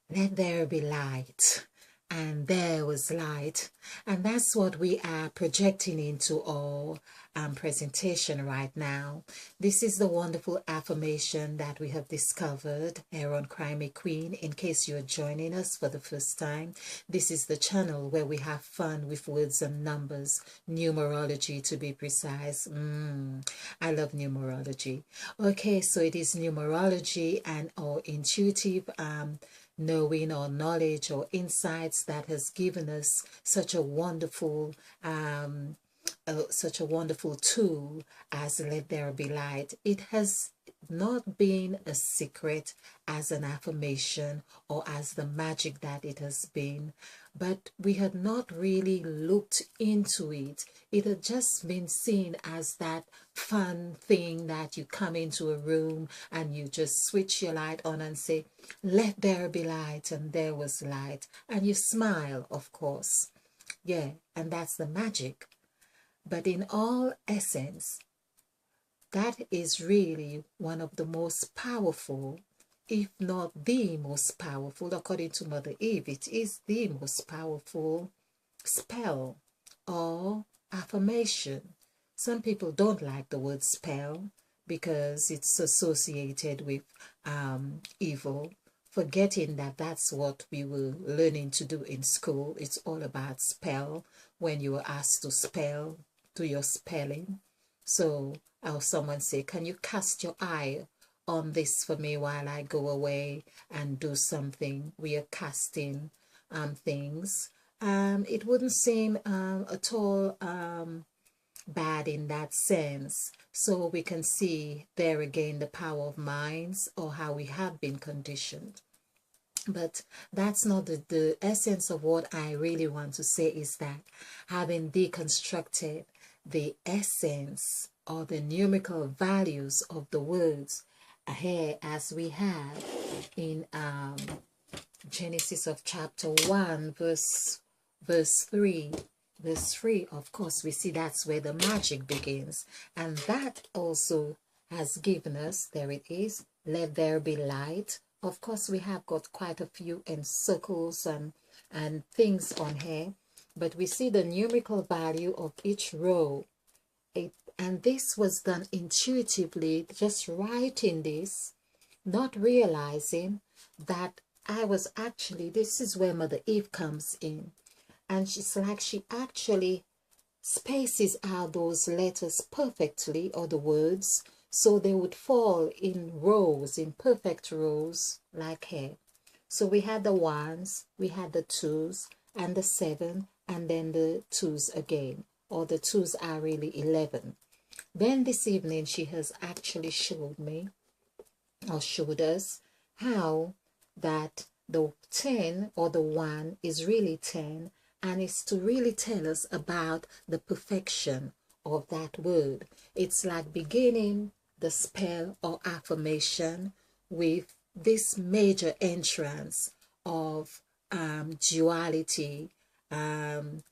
Let there be light. And there was light. And that's what we are projecting into our presentation right now. This is the wonderful affirmation that we have discovered here on Crime Queen. In case you're joining us for the first time, this is the channel where we have fun with words and numbers, numerology to be precise. I love numerology. Okay, so it is numerology and our intuitive knowing or knowledge or insights that has given us such a wonderful tool as Let There Be Light. It has not been a secret as an affirmation or as the magic that it has been, but we had not really looked into it. It had just been seen as that fun thing that you come into a room and you just switch your light on and say, let there be light, and there was light, and you smile, of course. Yeah, and that's the magic. But in all essence, that is really one of the most powerful, if not the most powerful, according to Mother Eve, it is the most powerful spell or affirmation. Some people don't like the word spell because it's associated with evil, forgetting that that's what we were learning to do in school. It's all about spell when you were asked to spell, do your spelling. So I'll someone say, can you cast your eye on this for me while I go away and do something? We are casting things. It wouldn't seem at all bad in that sense. So we can see there again the power of minds or how we have been conditioned. But that's not the essence of what I really want to say, is that having deconstructed the essence or the numerical values of the words here as we have in Genesis of chapter 1 verse 3. Verse 3, of course, we see that's where the magic begins. And that also has given us, there it is, let there be light. Of course, we have got quite a few circles and things on here, but we see the numerical value of each row. And this was done intuitively, just writing this, not realizing that I was actually, this is where Mother Eve comes in. And she's like, she actually spaces out those letters perfectly, or the words, so they would fall in rows, in perfect rows, like here. So we had the ones, we had the twos, and the 7, and then the twos again, or the twos are really 11. Then this evening, she has actually showed me, or showed us, how that the 10 or the 1 is really 10, and it's to really tell us about the perfection of that word. It's like beginning the spell or affirmation with this major entrance of duality and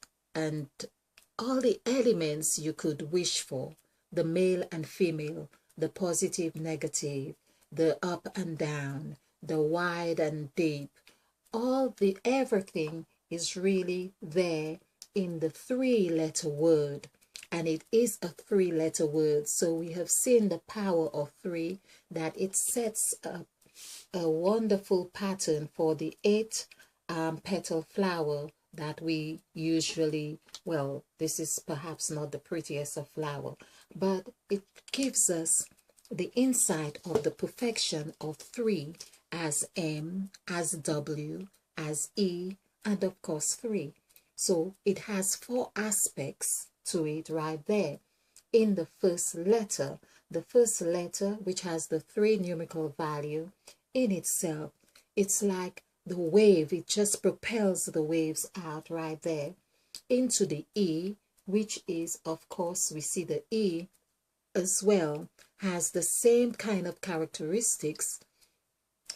all the elements you could wish for, the male and female, the positive, negative, the up and down, the wide and deep, all the everything is really there in the 3-letter word, and it is a 3-letter word. So we have seen the power of 3, that it sets up a wonderful pattern for the 8 petal flower that we usually, well, this is perhaps not the prettiest of flower, but it gives us the insight of the perfection of 3 as M, as W, as E, and of course 3. So it has 4 aspects to it right there. In the first letter, which has the 3 numerical value in itself, it's like the wave, it just propels the waves out right there into the E, which is, of course, we see the E as well has the same kind of characteristics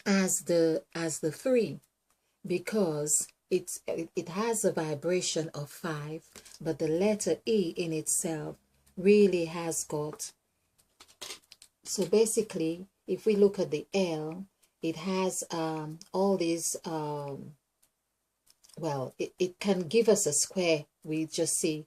as the 3, because it has a vibration of 5, but the letter E in itself really has got, so basically if we look at the L, it has all these, well, it can give us a square. We just see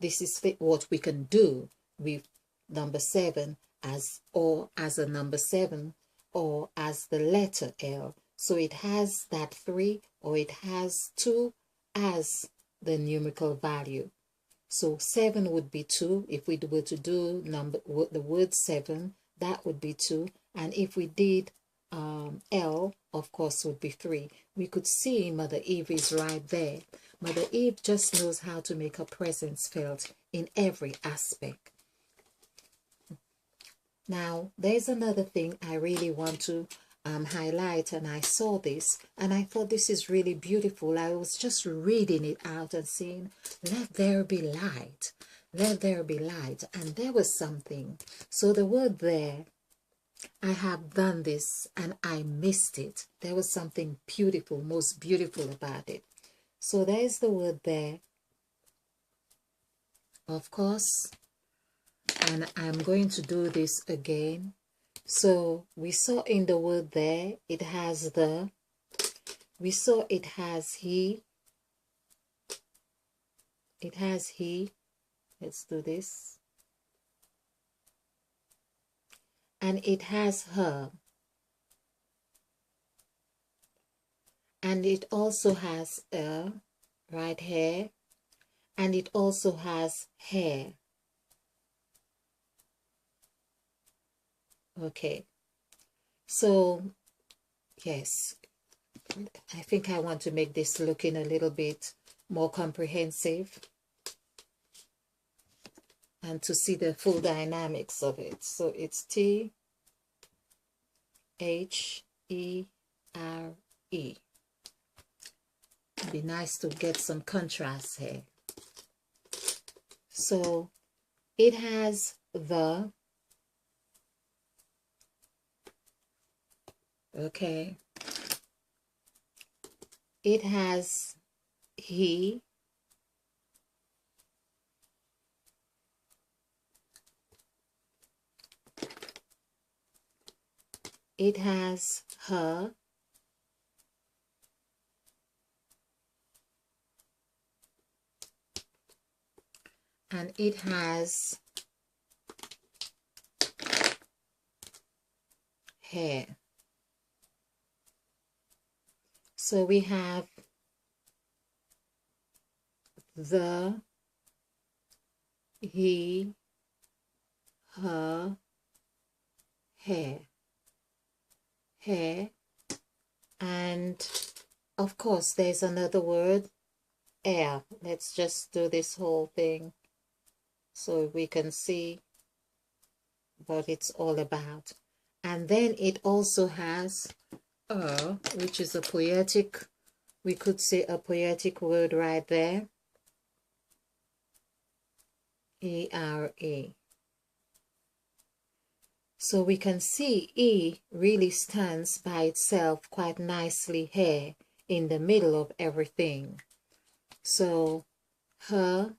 this is what we can do with number 7 as, or as a number 7, or as the letter L. So it has that 3, or it has 2 as the numerical value. So 7 would be 2. If we were to do the word 7, that would be 2. And if we did L, of course, would be 3. We could see Mother Eve is right there. Mother Eve just knows how to make her presence felt in every aspect. Now, there's another thing I really want to highlight, and I saw this and I thought this is really beautiful. I was just reading it out and saying, let there be light, let there be light, and there was something. So the word there, I have done this and I missed it. There was something beautiful, most beautiful about it. So there's the word there, of course, and I'm going to do this again. So we saw in the word there, it has the, we saw it has he, it has he. Let's do this. And it has her. And it also has a right here. And it also has hair. Okay. So, yes, I think I want to make this looking a little bit more comprehensive and to see the full dynamics of it. So it's T-H-E-R-E. It'd be nice to get some contrast here. So it has the, okay, it has he, it has her, and it has hair. So we have the, he, her, hair, hair, and of course there's another word, air. Let's just do this whole thing so we can see what it's all about. And then it also has which is a poetic, we could say a poetic word right there, E-R-A. So we can see E really stands by itself quite nicely here in the middle of everything. So her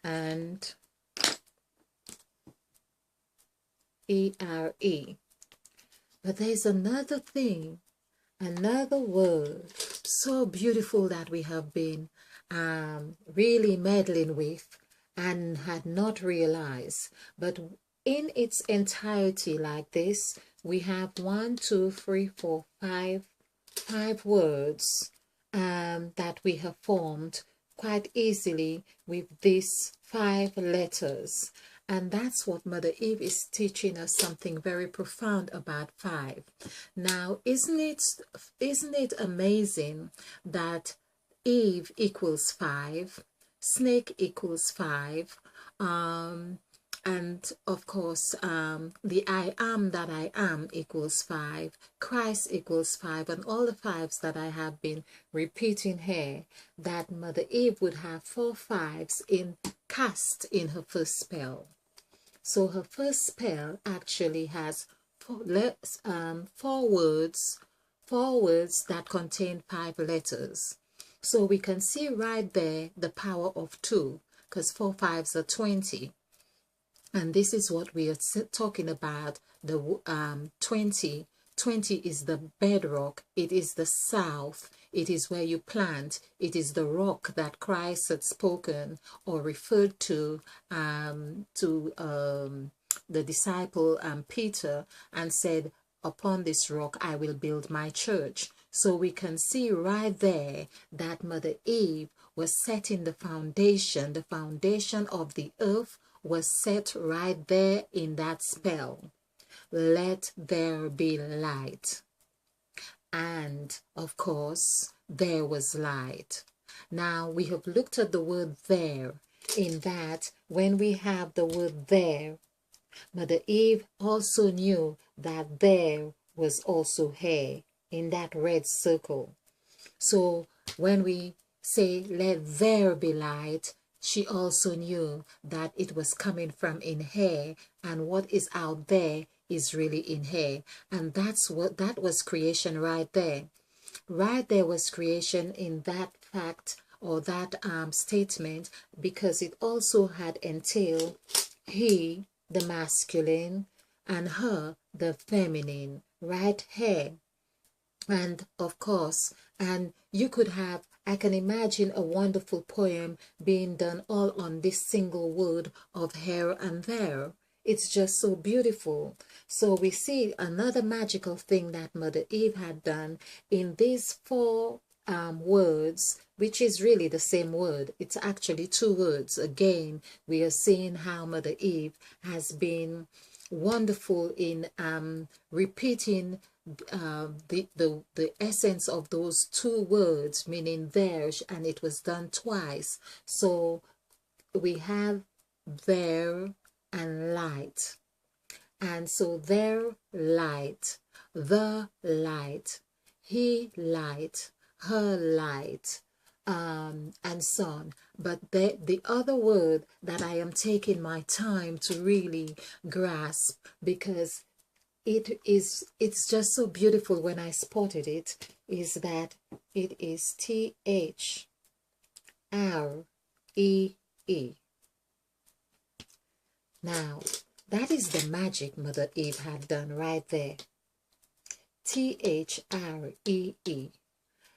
and E-R-E. But there's another thing, another word so beautiful that we have been really meddling with and had not realized. But in its entirety like this, we have 1, 2, 3, 4, 5 words that we have formed quite easily with these 5 letters. And that's what Mother Eve is teaching us, something very profound about 5. Now, isn't it amazing that Eve equals 5, snake equals 5, and of course, the I am that I am equals 5, Christ equals 5, and all the 5s that I have been repeating here, that Mother Eve would have 4 5s cast in her first spell. So her first spell actually has 4 words that contain 5 letters. So we can see right there the power of 2, because 4 5s are 20. And this is what we are talking about, the 20 20 is the bedrock. It is the south. It is where you plant. It is the rock that Christ had spoken or referred to the disciple Peter, and said, upon this rock I will build my church. So we can see right there that Mother Eve was setting the foundation. The foundation of the earth was set right there in that spell. Let there be light. And of course, there was light. Now we have looked at the word there, in that when we have the word there, Mother Eve also knew that there was also hair in that red circle. So when we say, let there be light, she also knew that it was coming from in her, and what is out there is really in her. And that was creation right there. Right there was creation in that fact, or that statement, because it also had entailed he, the masculine, and her, the feminine, right here. And of course, and you could have, I can imagine a wonderful poem being done all on this single word of here and there. It's just so beautiful. So we see another magical thing that Mother Eve had done in these four words, which is really the same word. It's actually two words. Again, we are seeing how Mother Eve has been wonderful in repeating the essence of those two words, meaning there, and it was done twice. So we have there and light. And so there, light, the light, he light, her light, and so on. But the other word that I am taking my time to really grasp, because it's just so beautiful when I spotted it, is that it is THREE. Now, that is the magic Mother Eve had done right there. THREE.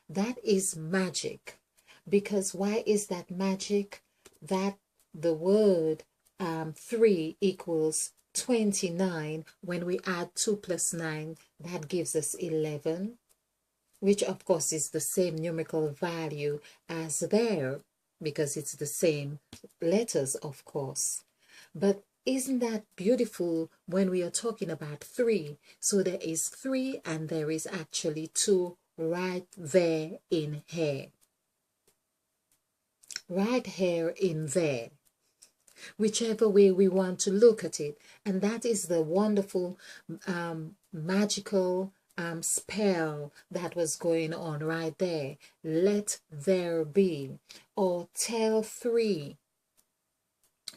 That is magic. Because why is that magic? That the word 3 equals 29. When we add 2 plus 9, that gives us 11, which of course is the same numerical value as there, because it's the same letters, of course. But isn't that beautiful when we are talking about 3? So there is 3 and there is actually 2 right there in here. Right here in there. Whichever way we want to look at it. And that is the wonderful magical spell that was going on right there. Let there be, or tell 3,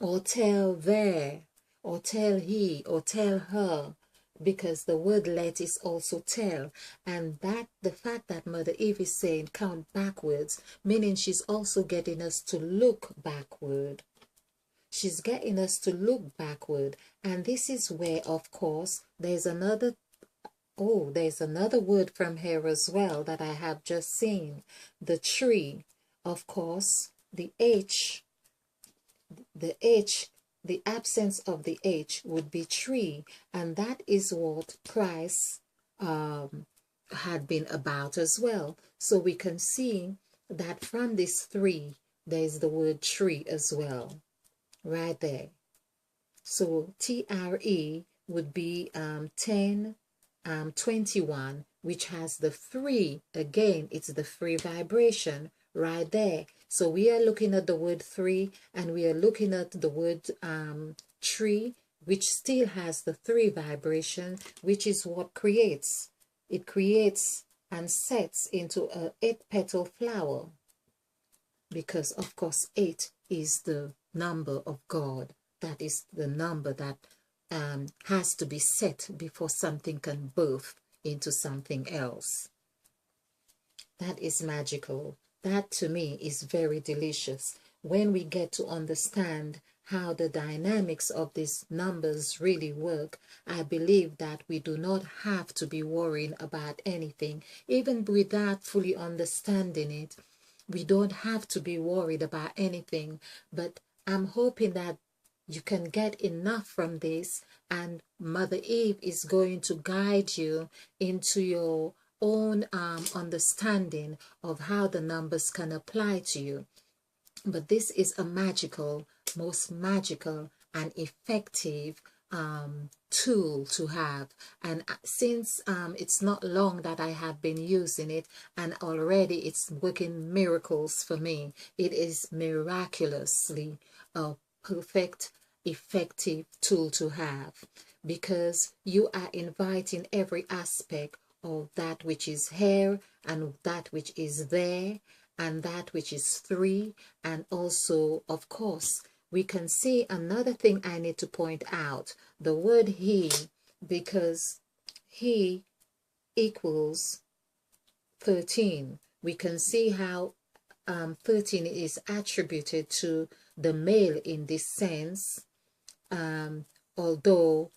or tell there, or tell he, or tell her, because the word let is also tell. And that the fact that Mother Eve is saying count backwards, meaning she's also getting us to look backward. She's getting us to look backward. And this is where, of course, there's another word from here as well that I have just seen. The tree. Of course, the absence of the H would be tree. And that is what Christ had been about as well. So we can see that from this 3, there's the word tree as well. Right there. So TRE would be 1021, which has the 3. Again, it's the free vibration right there. So we are looking at the word 3, and we are looking at the word tree, which still has the 3 vibration, which is what creates. It creates and sets into a 8-petal flower, because of course 8 is the number of God. That is the number that has to be set before something can birth into something else. That is magical. That to me is very delicious when we get to understand how the dynamics of these numbers really work, I believe that we do not have to be worrying about anything, even without fully understanding it. We don't have to be worried about anything, but I'm hoping that you can get enough from this, and Mother Eve is going to guide you into your own understanding of how the numbers can apply to you. But this is a magical, most magical and effective tool to have. And since it's not long that I have been using it, and already it's working miracles for me, it is miraculously a perfect, effective tool to have, because you are inviting every aspect of that which is here and that which is there and that which is three. And also, of course, we can see another thing I need to point out, the word he, because he equals 13. We can see how 13 is attributed to the male in this sense, although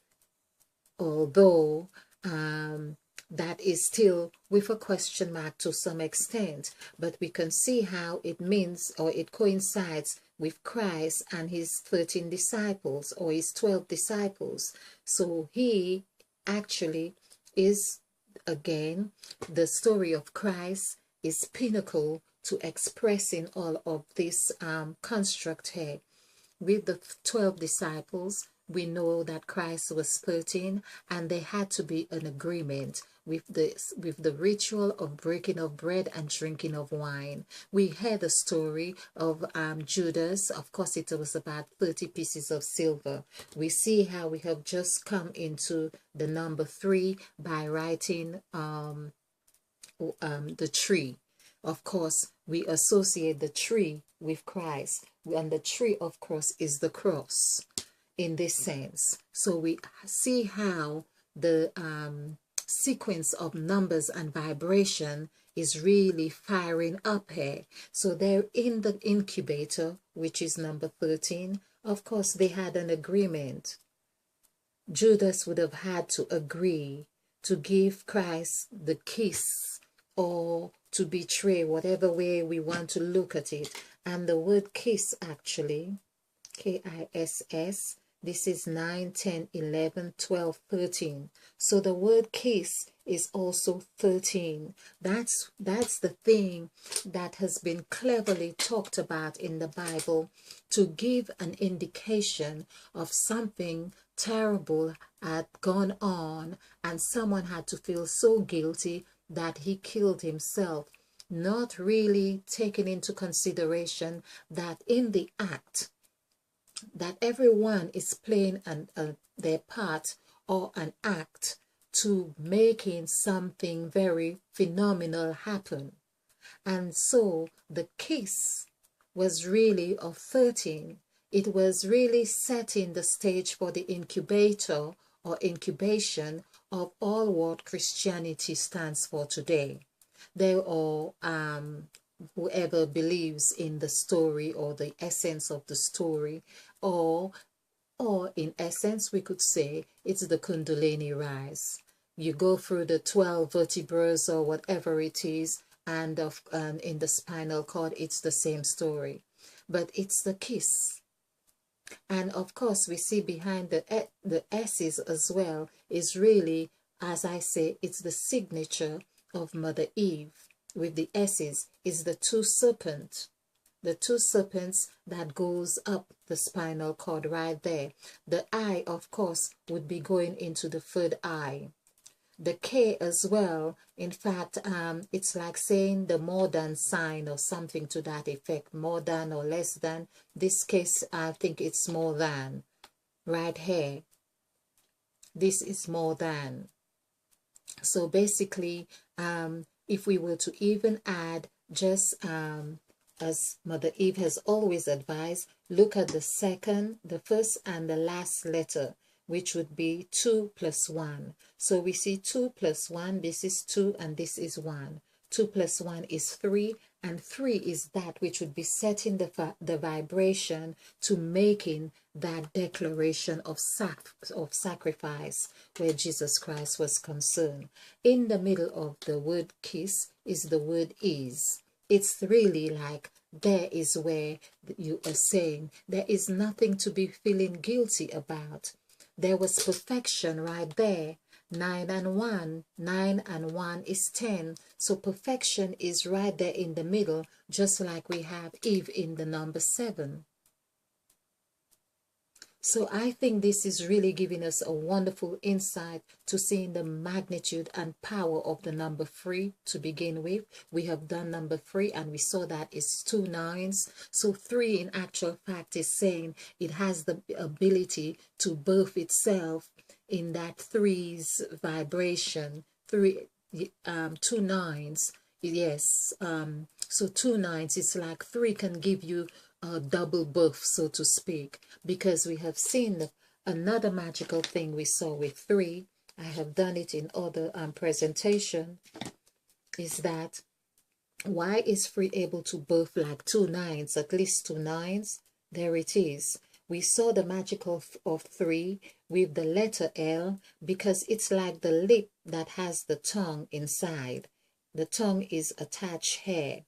that is still with a question mark to some extent, but we can see how it means, or it coincides with Christ and his 13 disciples, or his 12 disciples. So he actually is, again, the story of Christ is pinnacle to expressing all of this construct here. With the 12 disciples, we know that Christ was 13, and there had to be an agreement with the ritual of breaking of bread and drinking of wine. We heard the story of Judas. Of course, it was about 30 pieces of silver. We see how we have just come into the number 3 by writing the tree. Of course, we associate the tree with Christ, and the tree, of course, is the cross in this sense. So we see how the sequence of numbers and vibration is really firing up here. So they're in the incubator, which is number 13. Of course, they had an agreement. Judas would have had to agree to give Christ the kiss, or to betray, whatever way we want to look at it. And the word kiss, actually, K-I-S-S, this is 9, 10, 11, 12, 13. So the word kiss is also 13. That's the thing that has been cleverly talked about in the Bible to give an indication of something terrible had gone on, and someone had to feel so guilty that he killed himself, not really taking into consideration that in the act that everyone is playing their part or an act to making something very phenomenal happen. And so the kiss was really of 13. It was really setting the stage for the incubator or incubation of all what Christianity stands for today. They are whoever believes in the story or the essence of the story, or in essence we could say it's the Kundalini rise. You go through the 12 vertebrae or whatever it is, and in the spinal cord it's the same story, but it's the kiss. And of course we see behind the S's as well is really, as I say, it's the signature of Mother Eve. With the S's is the two serpents that goes up the spinal cord right there. The I, of course, would be going into the third eye. The K as well, in fact, it's like saying the more than sign or something to that effect, more than or less than. This case, I think it's more than. Right here, this is more than. So basically, if we were to even add just as Mother Eve has always advised, look at the first and the last letter, which would be 2 plus 1. So we see 2 plus 1, this is 2 and this is 1. 2 plus 1 is 3, and 3 is that which would be setting the vibration to making that declaration of sacrifice where Jesus Christ was concerned. In the middle of the word kiss is the word is. It's really like there is where you are saying there is nothing to be feeling guilty about. There was perfection right there. 9 and 1, 9 and 1 is 10. So perfection is right there in the middle, just like we have Eve in the number 7. So I think this is really giving us a wonderful insight to seeing the magnitude and power of the number 3 to begin with. We have done number 3 and we saw that it's 2 nines. So 3 in actual fact is saying it has the ability to birth itself in that 3's vibration. 2 nines. Yes. So 2 nines, it's like 3 can give you a double birth, so to speak, because we have seen another magical thing we saw with 3. I have done it in other presentation, is that why is 3 able to birth like 2 nines, at least 2 nines? There it is. We saw the magic of 3 with the letter L because it's like the lip that has the tongue inside. The tongue is attached here.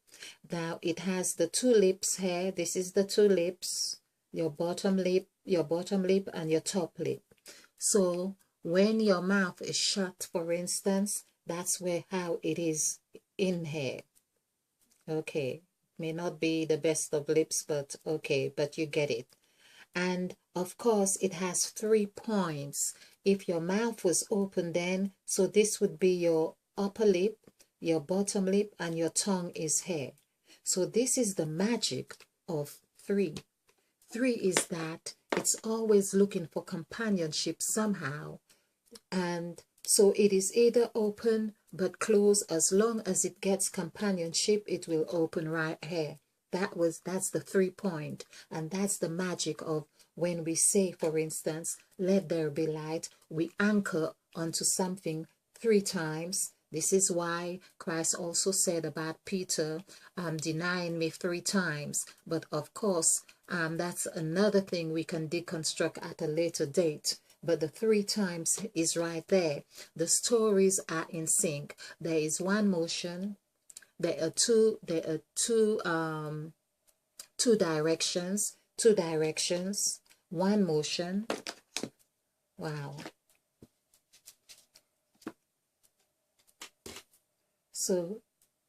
Now it has the 2 lips here. This is the 2 lips, your bottom lip and your top lip. So when your mouth is shut, for instance, that's where how it is in here. Okay, may not be the best of lips, but okay, but you get it. And of course it has 3 points. If your mouth was open then, so this would be your upper lip, your bottom lip, and your tongue is here. So this is the magic of 3. 3 is that it's always looking for companionship somehow. And so it is either open but closed. As long as it gets companionship, it will open right here. That's the 3 point. And that's the magic of when we say, for instance, let there be light, we anchor onto something 3 times. This is why Christ also said about Peter denying me 3 times. But of course, that's another thing we can deconstruct at a later date. But the 3 times is right there. The stories are in sync. There is one motion. There are two directions. 2 directions. One motion. Wow. So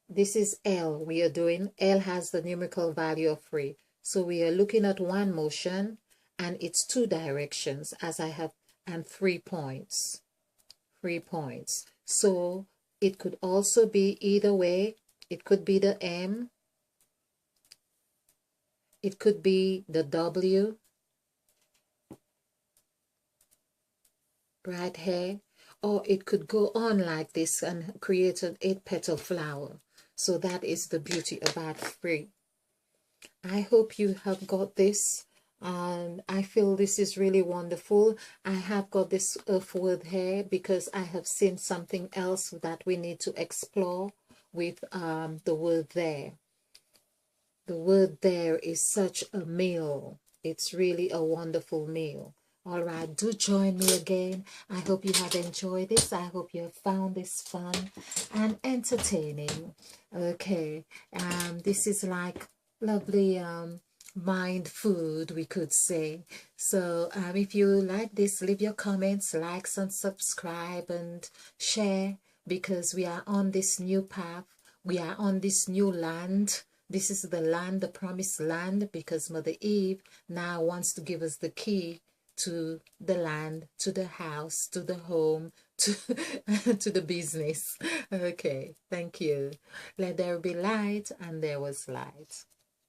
this is L we are doing. L has the numerical value of 3. So we are looking at one motion and it's 2 directions as I have, and 3 points. 3 points. So it could also be either way. It could be the M. It could be the W. Right here. Or it could go on like this and create an 8-petal flower. So that is the beauty about 3. I hope you have got this, and I feel this is really wonderful. I have got this earth word here because I have seen something else that we need to explore with the word there. The word there is such a meal. It's really a wonderful meal. All right, do join me again. I hope you have enjoyed this. I hope you have found this fun and entertaining. Okay, this is like lovely mind food, we could say. So if you like this, leave your comments, likes, and subscribe and share, because we are on this new path. We are on this new land. This is the land, the promised land, because Mother Eve now wants to give us the key to the land, to the house, to the home, to, to the business. Okay, thank you. Let there be light, and there was light.